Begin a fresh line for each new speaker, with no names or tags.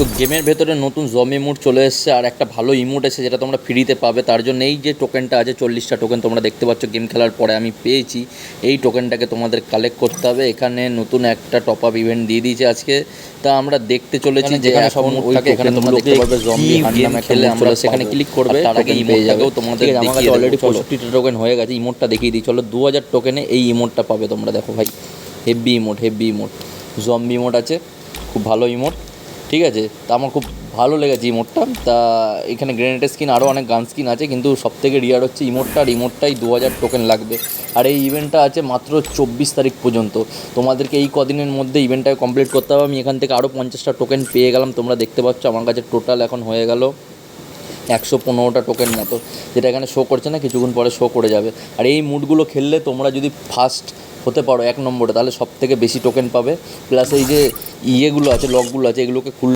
তো গেমের ভেতরে নতুন জম্বি ইমোট চলে এসেছে, আর একটা ভালো ইমোট এসেছে যেটা তোমরা ফ্রিতে পাবে। তার জন্য এই যে টোকেনটা আছে 40টা টোকেন তোমরা দেখতে পাচ্ছ গেম খেলার পরে আমি পেয়েছি। এই টোকেনটাকে তোমাদের কালেক্ট করতে হবে। এখানে নতুন একটা টপ আপ ইভেন্ট দিয়ে দিয়েছে আজকে। তা আমরা দেখতে চলেছি যে এখন ওইটা এখানে তোমরা দেখতে পারবে জম্বি হান্ট নামে খেলে আমরা সেখানে ক্লিক করবে। তার আগে ইমোটটাকেও তোমাদের দেখিয়ে অলরেডি 65টা টোকেন হয়ে গেছে। ইমোটটা দেখিয়ে দিই চলো। 2000 টোকেনে এই ইমোটটা পাবে তোমরা। দেখো ভাই, হেভি ইমোট জম্বি ইমোট আছে, খুব ভালো ইমোট। ঠিক আছে, তা আমার খুব ভালো লেগেছে ইমোটটা। তা এখানে গ্রেনেডের স্কিন আরও অনেক গান স্কিন আছে, কিন্তু সবথেকে রিয়ার হচ্ছে ইমোটটা। আর ইমোটটাই 2000 টোকেন লাগবে। আর এই ইভেন্টটা আছে মাত্র 24 তারিখ পর্যন্ত। তোমাদেরকে এই কদিনের মধ্যে ইভেন্টটাকে কমপ্লিট করতে হবে। আমি এখান থেকে আরও 50টা টোকেন পেয়ে গেলাম। তোমরা দেখতে পাচ্ছ আমার কাছে টোটাল এখন হয়ে গেল 115টা টোকেন মতো, যেটা এখানে শো করছে না, কিছুক্ষণ পরে শো করে যাবে। আর এই মুডগুলো খেললে তোমরা যদি ফার্স্ট হতে পারো 1 নম্বরে, তাহলে সব থেকে বেশি টোকেন পাবে। প্লাস এই যে ইয়েগুলো আছে, লকগুলো আছে, এগুলোকে খুললে